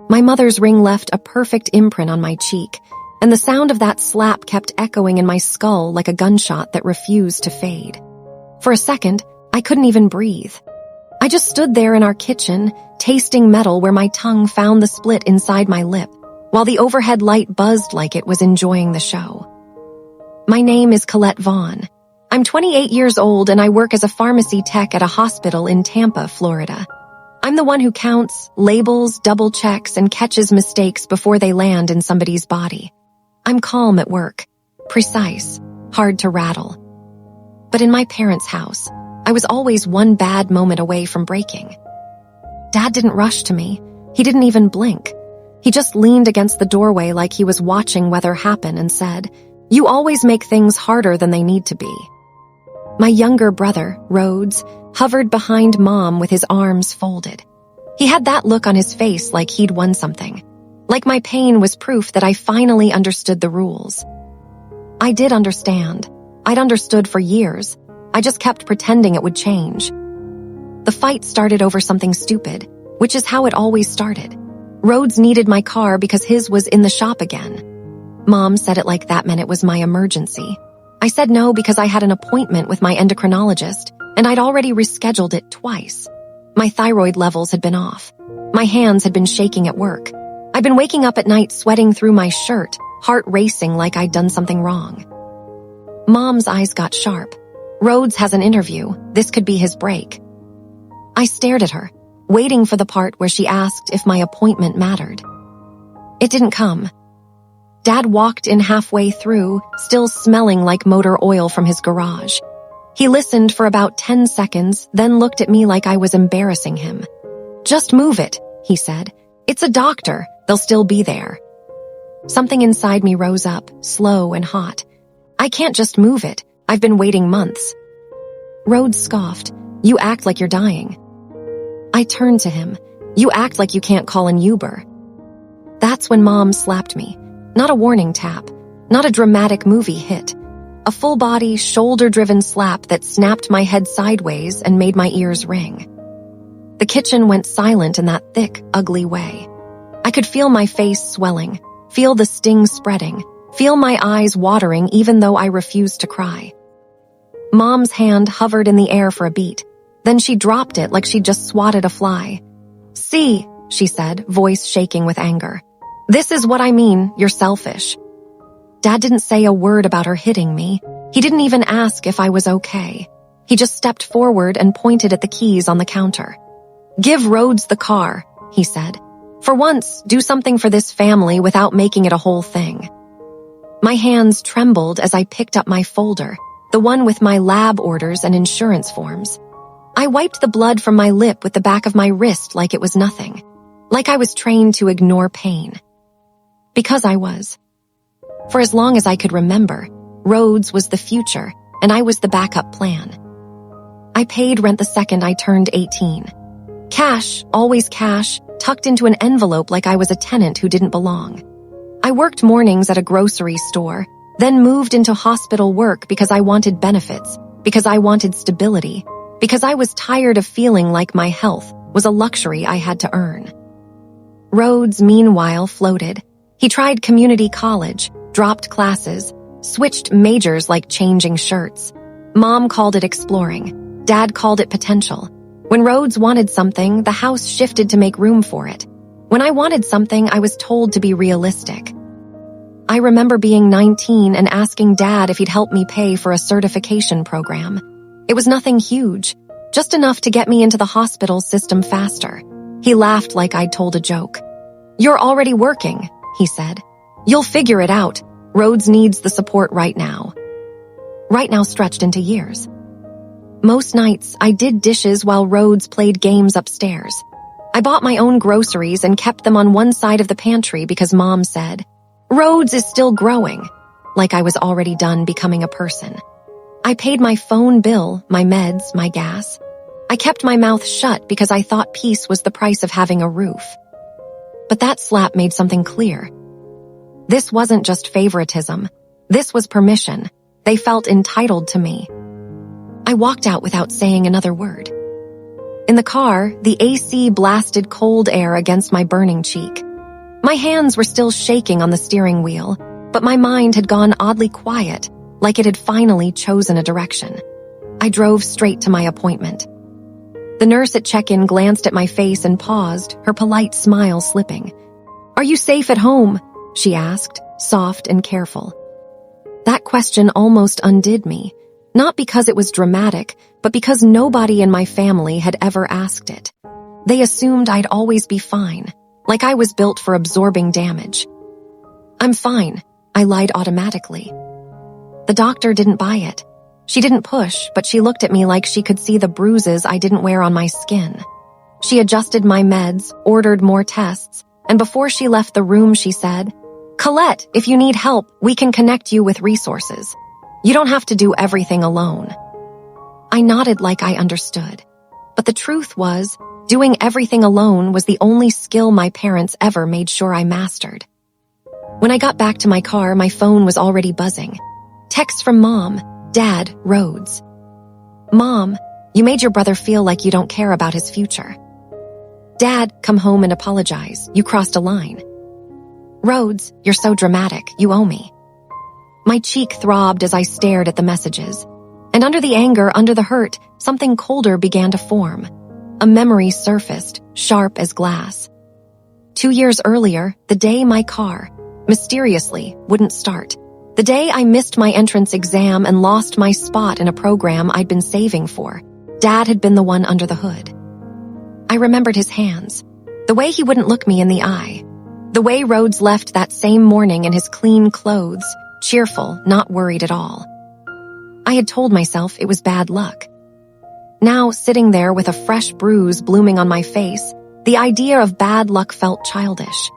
My mother's ring left a perfect imprint on my cheek, and the sound of that slap kept echoing in my skull like a gunshot that refused to fade. For a second, I couldn't even breathe. I just stood there in our kitchen, tasting metal where my tongue found the split inside my lip, while the overhead light buzzed like it was enjoying the show. My name is Colette Vaughn. I'm 28 years old and I work as a pharmacy tech at a hospital in Tampa, Florida. I'm the one who counts, labels, double checks, and catches mistakes before they land in somebody's body. I'm calm at work, precise, hard to rattle. But in my parents' house, I was always one bad moment away from breaking. Dad didn't rush to me. He didn't even blink. He just leaned against the doorway like he was watching weather happen and said, "You always make things harder than they need to be." My younger brother, Rhodes, hovered behind Mom with his arms folded. He had that look on his face like he'd won something. Like my pain was proof that I finally understood the rules. I did understand. I'd understood for years. I just kept pretending it would change. The fight started over something stupid, which is how it always started. Rhodes needed my car because his was in the shop again. Mom said it like that meant it was my emergency. I said no because I had an appointment with my endocrinologist, and I'd already rescheduled it twice. My thyroid levels had been off. My hands had been shaking at work. I'd been waking up at night sweating through my shirt, heart racing like I'd done something wrong. Mom's eyes got sharp. Rhodes has an interview. This could be his break. I stared at her, waiting for the part where she asked if my appointment mattered. It didn't come. Dad walked in halfway through, still smelling like motor oil from his garage. He listened for about 10 seconds, then looked at me like I was embarrassing him. "Just move it," he said. "It's a doctor. They'll still be there." Something inside me rose up, slow and hot. "I can't just move it. I've been waiting months." Rhodes scoffed. "You act like you're dying." I turned to him. "You act like you can't call an Uber." That's when Mom slapped me. Not a warning tap, not a dramatic movie hit. A full-body, shoulder-driven slap that snapped my head sideways and made my ears ring. The kitchen went silent in that thick, ugly way. I could feel my face swelling, feel the sting spreading, feel my eyes watering even though I refused to cry. Mom's hand hovered in the air for a beat. Then she dropped it like she'd just swatted a fly. "See," she said, voice shaking with anger. "This is what I mean, you're selfish." Dad didn't say a word about her hitting me. He didn't even ask if I was okay. He just stepped forward and pointed at the keys on the counter. "Give Rhodes the car," he said. "For once, do something for this family without making it a whole thing." My hands trembled as I picked up my folder, the one with my lab orders and insurance forms. I wiped the blood from my lip with the back of my wrist like it was nothing, like I was trained to ignore pain. Because I was. For as long as I could remember, Rhodes was the future, and I was the backup plan. I paid rent the second I turned 18. Cash, always cash, tucked into an envelope like I was a tenant who didn't belong. I worked mornings at a grocery store, then moved into hospital work because I wanted benefits, because I wanted stability, because I was tired of feeling like my health was a luxury I had to earn. Rhodes, meanwhile, floated. He tried community college, dropped classes, switched majors like changing shirts. Mom called it exploring. Dad called it potential. When Rhodes wanted something, the house shifted to make room for it. When I wanted something, I was told to be realistic. I remember being 19 and asking Dad if he'd help me pay for a certification program. It was nothing huge, just enough to get me into the hospital system faster. He laughed like I'd told a joke. "You're already working," he said. "You'll figure it out. Rhodes needs the support right now." Right now stretched into years. Most nights, I did dishes while Rhodes played games upstairs. I bought my own groceries and kept them on one side of the pantry because Mom said, "Rhodes is still growing," like I was already done becoming a person. I paid my phone bill, my meds, my gas. I kept my mouth shut because I thought peace was the price of having a roof. But that slap made something clear. This wasn't just favoritism. This was permission. They felt entitled to me. I walked out without saying another word. In the car, the AC blasted cold air against my burning cheek. My hands were still shaking on the steering wheel, but my mind had gone oddly quiet, like it had finally chosen a direction. I drove straight to my appointment. The nurse at check-in glanced at my face and paused, her polite smile slipping. "Are you safe at home?" she asked, soft and careful. That question almost undid me, not because it was dramatic, but because nobody in my family had ever asked it. They assumed I'd always be fine, like I was built for absorbing damage. "I'm fine," I lied automatically. The doctor didn't buy it. She didn't push, but she looked at me like she could see the bruises I didn't wear on my skin. She adjusted my meds, ordered more tests, and before she left the room she said, "Colette, if you need help, we can connect you with resources. You don't have to do everything alone." I nodded like I understood. But the truth was, doing everything alone was the only skill my parents ever made sure I mastered. When I got back to my car, my phone was already buzzing. Text from Mom, Dad, Rhodes. "Mom, you made your brother feel like you don't care about his future." "Dad, come home and apologize. You crossed a line." "Rhodes, you're so dramatic. You owe me." My cheek throbbed as I stared at the messages. And under the anger, under the hurt, something colder began to form. A memory surfaced, sharp as glass. 2 years earlier, the day my car, mysteriously, wouldn't start. The day I missed my entrance exam and lost my spot in a program I'd been saving for, Dad had been the one under the hood. I remembered his hands, the way he wouldn't look me in the eye, the way Rhodes left that same morning in his clean clothes, cheerful, not worried at all. I had told myself it was bad luck. Now, sitting there with a fresh bruise blooming on my face, the idea of bad luck felt childish,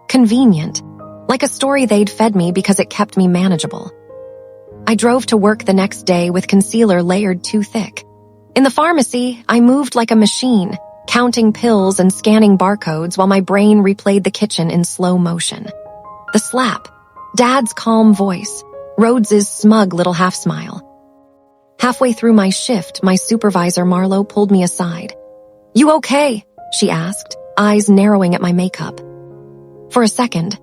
convenient, like a story they'd fed me because it kept me manageable. I drove to work the next day with concealer layered too thick. In the pharmacy, I moved like a machine, counting pills and scanning barcodes while my brain replayed the kitchen in slow motion. The slap, Dad's calm voice, Rhodes's smug little half-smile. Halfway through my shift, my supervisor Marlo pulled me aside. "You okay?" she asked, eyes narrowing at my makeup. For a second,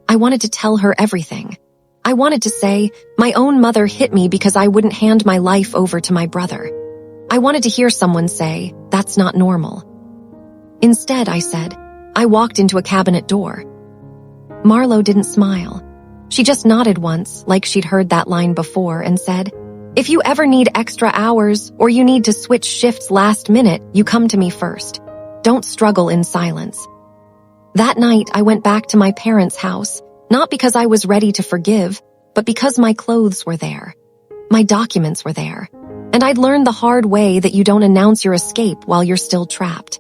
I wanted to tell her everything. I wanted to say, my own mother hit me because I wouldn't hand my life over to my brother. I wanted to hear someone say, "That's not normal." Instead, I said, "I walked into a cabinet door." Marlo didn't smile. She just nodded once, like she'd heard that line before, and said, "If you ever need extra hours or you need to switch shifts last minute, you come to me first. Don't struggle in silence." That night, I went back to my parents' house, not because I was ready to forgive, but because my clothes were there. My documents were there. And I'd learned the hard way that you don't announce your escape while you're still trapped.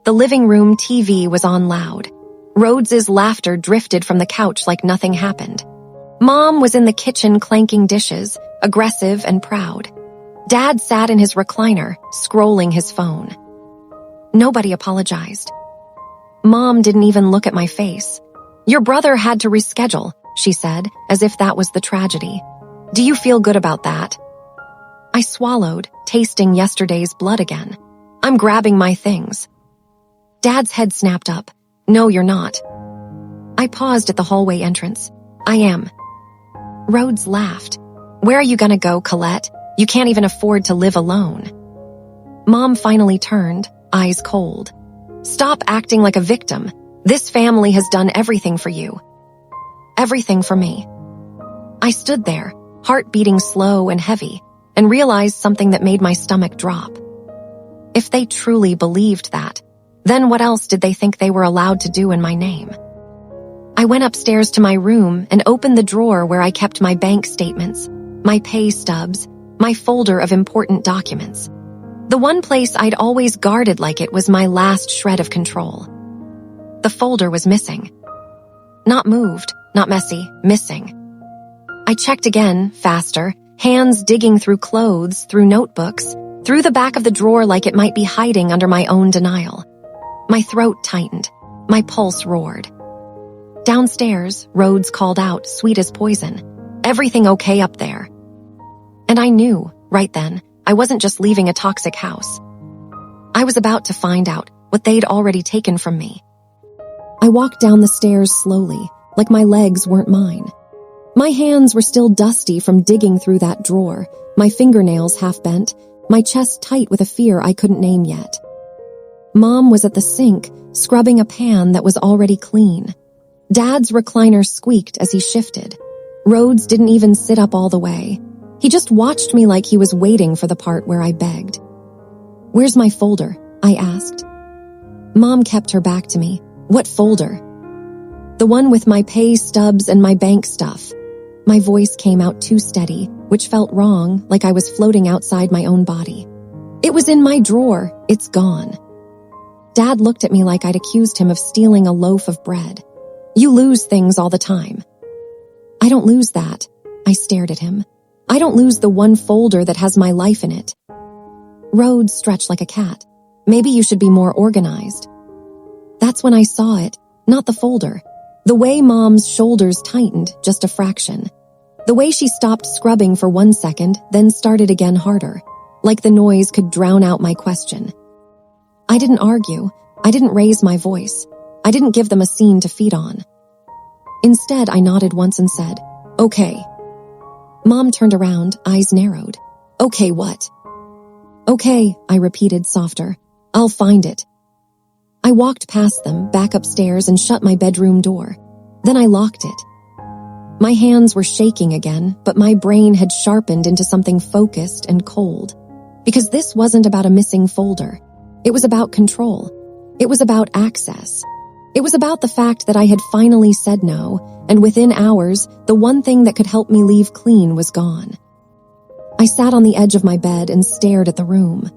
The living room TV was on loud. Rhodes's laughter drifted from the couch like nothing happened. Mom was in the kitchen clanking dishes, aggressive and proud. Dad sat in his recliner, scrolling his phone. Nobody apologized. Mom didn't even look at my face. "Your brother had to reschedule," she said, as if that was the tragedy. "Do you feel good about that?" I swallowed, tasting yesterday's blood again. I'm grabbing my things. Dad's head snapped up. "No, you're not." I paused at the hallway entrance. "I am." Rhodes laughed. "Where are you gonna go, Colette? You can't even afford to live alone." Mom finally turned, eyes cold. "Stop acting like a victim. This family has done everything for you." Everything for me. I stood there, heart beating slow and heavy, and realized something that made my stomach drop. If they truly believed that, then what else did they think they were allowed to do in my name? I went upstairs to my room and opened the drawer where I kept my bank statements, my pay stubs, my folder of important documents. The one place I'd always guarded like it was my last shred of control. The folder was missing. Not moved, not messy, missing. I checked again, faster, hands digging through clothes, through notebooks, through the back of the drawer like it might be hiding under my own denial. My throat tightened. My pulse roared. Downstairs, Rhodes called out, sweet as poison. "Everything okay up there?" And I knew, right then, I wasn't just leaving a toxic house. I was about to find out what they'd already taken from me. I I walked down the stairs slowly, like my legs weren't mine. My hands were still dusty from digging through that drawer, my fingernails half bent, my chest tight with a fear I couldn't name yet. Mom was at the sink, scrubbing a pan that was already clean. Dad's recliner squeaked as he shifted. Rhodes didn't even sit up all the way. He just watched me like he was waiting for the part where I begged. "Where's my folder?" I asked. Mom kept her back to me. "What folder?" "The one with my pay stubs and my bank stuff." My voice came out too steady, which felt wrong, like I was floating outside my own body. "It was in my drawer. It's gone." Dad looked at me like I'd accused him of stealing a loaf of bread. "You lose things all the time." "I don't lose that." I stared at him. "I don't lose the one folder that has my life in it." Rhodes stretched like a cat. "Maybe you should be more organized." That's when I saw it, not the folder. The way Mom's shoulders tightened just a fraction. The way she stopped scrubbing for 1 second, then started again harder, like the noise could drown out my question. I didn't argue. I didn't raise my voice. I didn't give them a scene to feed on. Instead, I nodded once and said, "Okay." Mom turned around, eyes narrowed. "Okay, what?" "Okay," I repeated softer. "I'll find it." I walked past them, back upstairs, and shut my bedroom door. Then I locked it. My hands were shaking again, but my brain had sharpened into something focused and cold. Because this wasn't about a missing folder. It was about control. It was about access. It was about the fact that I had finally said no, and within hours, the one thing that could help me leave clean was gone. I sat on the edge of my bed and stared at the room.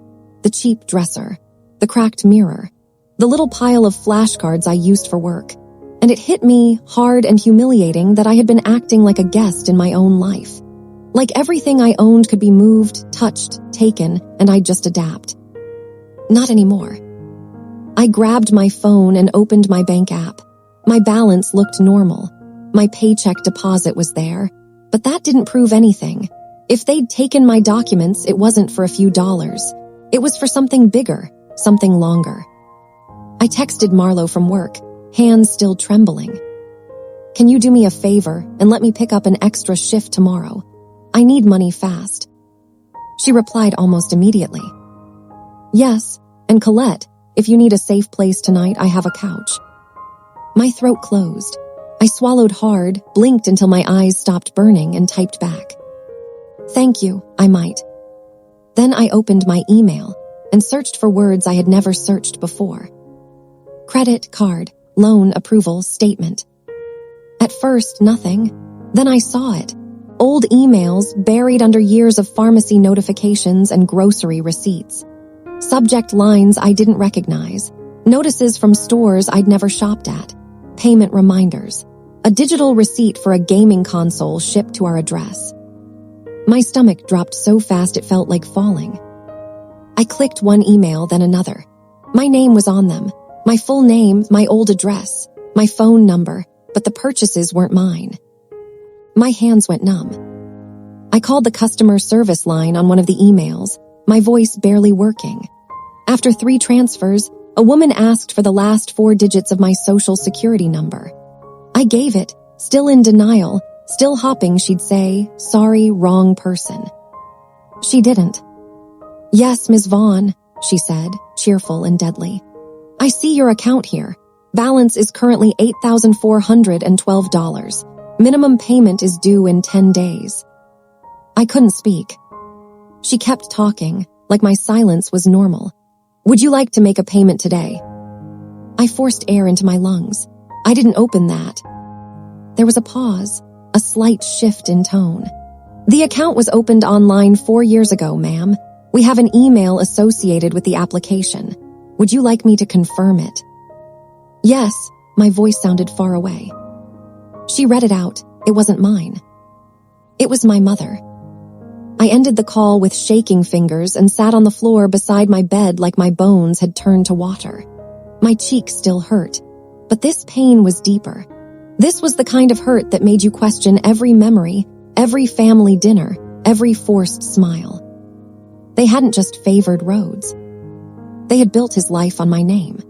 The cheap dresser, the cracked mirror, the little pile of flashcards I used for work. And it hit me, hard and humiliating, that I had been acting like a guest in my own life. Like everything I owned could be moved, touched, taken, and I'd just adapt. Not anymore. I grabbed my phone and opened my bank app. My balance looked normal. My paycheck deposit was there, but that didn't prove anything. If they'd taken my documents, it wasn't for a few dollars. It was for something bigger, something longer. I texted Marlo from work, hands still trembling. "Can you do me a favor and let me pick up an extra shift tomorrow? I need money fast." She replied almost immediately. "Yes, and Colette, if you need a safe place tonight, I have a couch." My throat closed. I swallowed hard, blinked until my eyes stopped burning, and typed back. "Thank you, I might." Then I opened my email and searched for words I had never searched before. Credit card, loan approval statement. At first, nothing. Then I saw it. Old emails buried under years of pharmacy notifications and grocery receipts. Subject lines I didn't recognize. Notices from stores I'd never shopped at. Payment reminders. A digital receipt for a gaming console shipped to our address. My stomach dropped so fast it felt like falling. I clicked one email, then another. My name was on them. My full name, my old address, my phone number, but the purchases weren't mine. My hands went numb. I called the customer service line on one of the emails, my voice barely working. After 3 transfers, a woman asked for the last 4 digits of my social security number. I gave it, still in denial, still hoping she'd say, "Sorry, wrong person." She didn't. "Yes, Ms. Vaughn," she said, cheerful and deadly. "I see your account here. Balance is currently $8,412. Minimum payment is due in 10 days. I couldn't speak. She kept talking, like my silence was normal. "Would you like to make a payment today?" I forced air into my lungs. I didn't open that. There was a pause, a slight shift in tone. "The account was opened online 4 years ago, ma'am. We have an email associated with the application. Would you like me to confirm it?" "Yes," my voice sounded far away. She read it out. It wasn't mine. It was my mother. I ended the call with shaking fingers and sat on the floor beside my bed like my bones had turned to water. My cheeks still hurt, but this pain was deeper. This was the kind of hurt that made you question every memory, every family dinner, every forced smile. They hadn't just favored Rhodes. They had built his life on my name.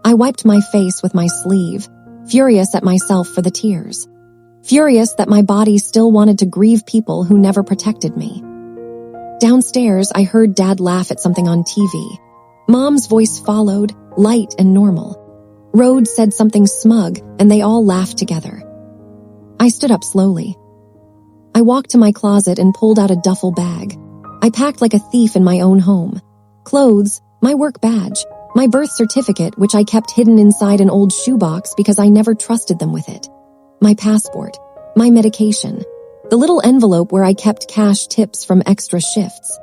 I wiped my face with my sleeve, furious at myself for the tears. Furious that my body still wanted to grieve people who never protected me. Downstairs, I heard Dad laugh at something on TV. Mom's voice followed, light and normal. Rhodes said something smug, and they all laughed together. I stood up slowly. I walked to my closet and pulled out a duffel bag. I packed like a thief in my own home. Clothes, my work badge, my birth certificate, which I kept hidden inside an old shoebox because I never trusted them with it. My passport, my medication, the little envelope where I kept cash tips from extra shifts.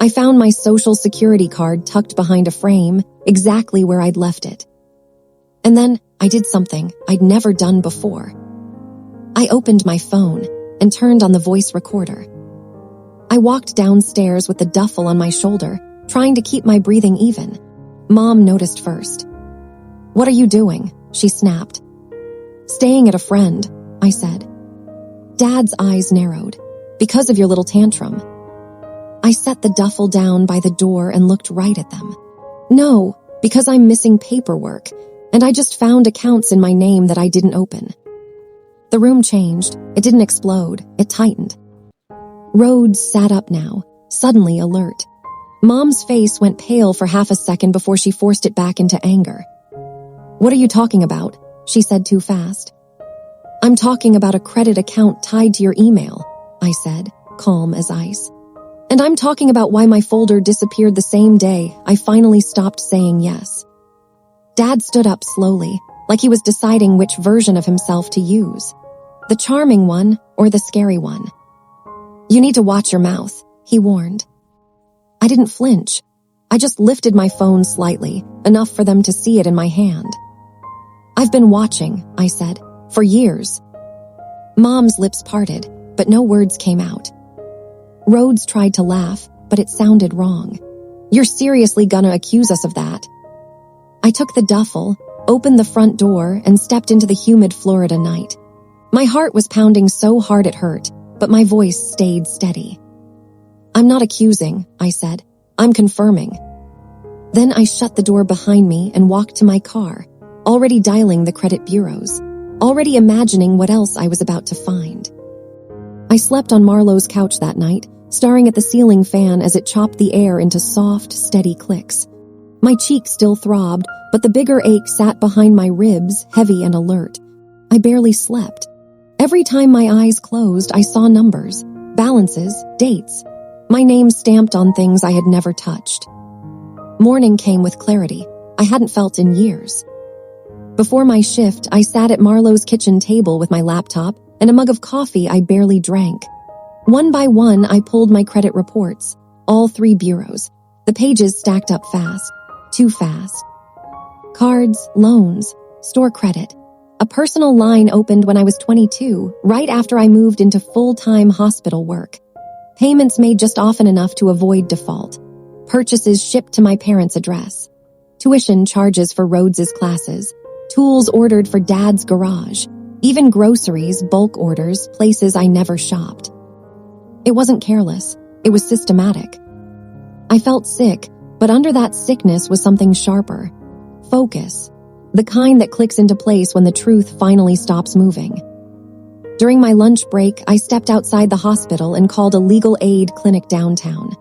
I found my social security card tucked behind a frame, exactly where I'd left it. And then I did something I'd never done before. I opened my phone and turned on the voice recorder. I walked downstairs with the duffel on my shoulder, trying to keep my breathing even. Mom noticed first. "What are you doing?" she snapped. "Staying at a friend," I said. Dad's eyes narrowed. "Because of your little tantrum." I set the duffel down by the door and looked right at them. "No, because I'm missing paperwork, and I just found accounts in my name that I didn't open." The room changed. It didn't explode. It tightened. Rhodes sat up now, suddenly alert. Mom's face went pale for half a second before she forced it back into anger. "What are you talking about?" she said too fast. "I'm talking about a credit account tied to your email," I said, calm as ice. "And I'm talking about why my folder disappeared the same day I finally stopped saying yes." Dad stood up slowly, like he was deciding which version of himself to use. The charming one or the scary one. "You need to watch your mouth," he warned. I didn't flinch. I just lifted my phone slightly, enough for them to see it in my hand. "I've been watching," I said, "for years." Mom's lips parted, but no words came out. Rhodes tried to laugh, but it sounded wrong. "You're seriously gonna accuse us of that?" I took the duffel, opened the front door, and stepped into the humid Florida night. My heart was pounding so hard it hurt, but my voice stayed steady. "I'm not accusing," I said. "I'm confirming." Then I shut the door behind me and walked to my car, already dialing the credit bureaus, already imagining what else I was about to find. I slept on Marlowe's couch that night, staring at the ceiling fan as it chopped the air into soft, steady clicks. My cheek still throbbed, but the bigger ache sat behind my ribs, heavy and alert. I barely slept. Every time my eyes closed, I saw numbers, balances, dates. My name stamped on things I had never touched. Morning came with clarity I hadn't felt in years. Before my shift, I sat at Marlowe's kitchen table with my laptop and a mug of coffee I barely drank. One by one, I pulled my credit reports, all 3 bureaus. The pages stacked up fast, too fast. Cards, loans, store credit. A personal line opened when I was 22, right after I moved into full-time hospital work. Payments made just often enough to avoid default. Purchases shipped to my parents' address. Tuition charges for Rhodes's classes. Tools ordered for Dad's garage. Even groceries, bulk orders, places I never shopped. It wasn't careless. It was systematic. I felt sick, but under that sickness was something sharper. Focus. The kind that clicks into place when the truth finally stops moving. During my lunch break, I stepped outside the hospital and called a legal aid clinic downtown.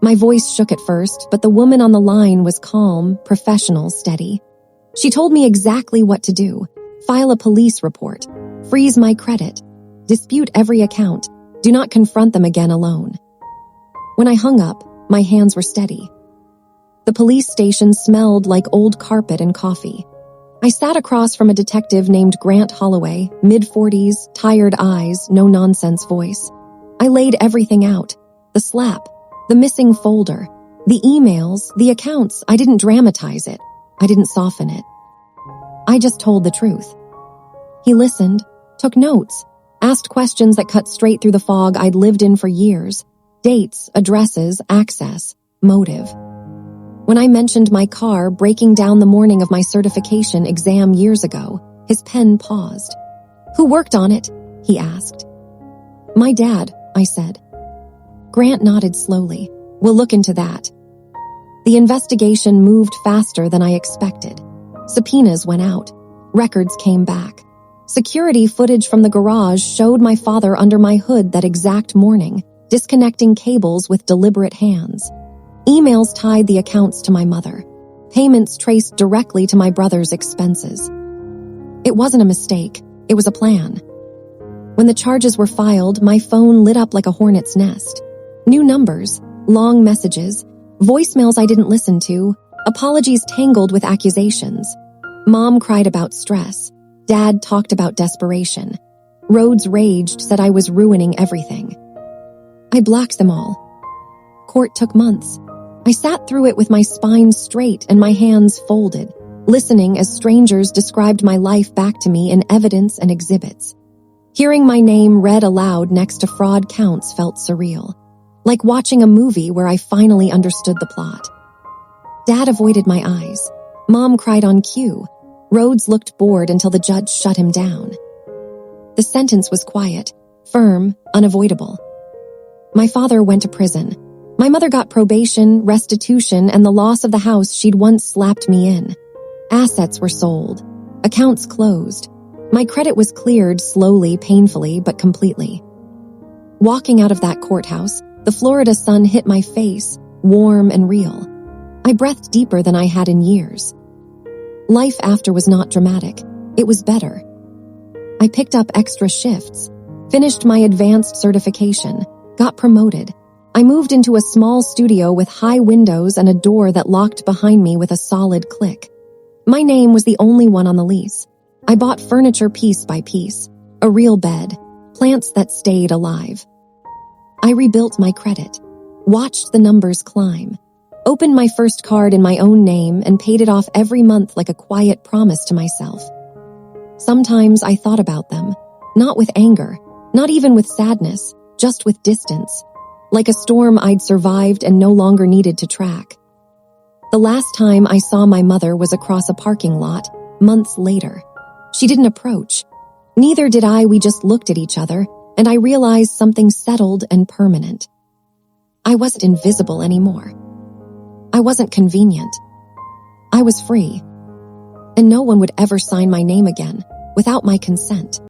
My voice shook at first, but the woman on the line was calm, professional, steady. She told me exactly what to do. File a police report. Freeze my credit. Dispute every account. Do not confront them again alone. When I hung up, my hands were steady. The police station smelled like old carpet and coffee. I sat across from a detective named Grant Holloway, mid-40s, tired eyes, no-nonsense voice. I laid everything out. The slap, the missing folder, the emails, the accounts. I didn't dramatize it. I didn't soften it. I just told the truth. He listened, took notes, asked questions that cut straight through the fog I'd lived in for years. Dates, addresses, access, motive. When I mentioned my car breaking down the morning of my certification exam years ago, his pen paused. "Who worked on it?" he asked. "My dad," I said. Grant nodded slowly. "We'll look into that." The investigation moved faster than I expected. Subpoenas went out. Records came back. Security footage from the garage showed my father under my hood that exact morning, disconnecting cables with deliberate hands. Emails tied the accounts to my mother. Payments traced directly to my brother's expenses. It wasn't a mistake. It was a plan. When the charges were filed, my phone lit up like a hornet's nest. New numbers, long messages, voicemails I didn't listen to, apologies tangled with accusations. Mom cried about stress. Dad talked about desperation. Rhodes raged, said I was ruining everything. I blocked them all. Court took months. I sat through it with my spine straight and my hands folded, listening as strangers described my life back to me in evidence and exhibits. Hearing my name read aloud next to fraud counts felt surreal, like watching a movie where I finally understood the plot. Dad avoided my eyes. Mom cried on cue. Rhodes looked bored until the judge shut him down. The sentence was quiet, firm, unavoidable. My father went to prison. My mother got probation, restitution, and the loss of the house she'd once slapped me in. Assets were sold. Accounts closed. My credit was cleared slowly, painfully, but completely. Walking out of that courthouse, the Florida sun hit my face, warm and real. I breathed deeper than I had in years. Life after was not dramatic. It was better. I picked up extra shifts, finished my advanced certification, got promoted. I moved into a small studio with high windows and a door that locked behind me with a solid click. My name was the only one on the lease. I bought furniture piece by piece, a real bed, plants that stayed alive. I rebuilt my credit, watched the numbers climb, opened my first card in my own name and paid it off every month like a quiet promise to myself. Sometimes I thought about them, not with anger, not even with sadness, just with distance, like a storm I'd survived and no longer needed to track. The last time I saw my mother was across a parking lot, months later. She didn't approach. Neither did I, we just looked at each other, and I realized something settled and permanent. I wasn't invisible anymore. I wasn't convenient. I was free. And no one would ever sign my name again without my consent.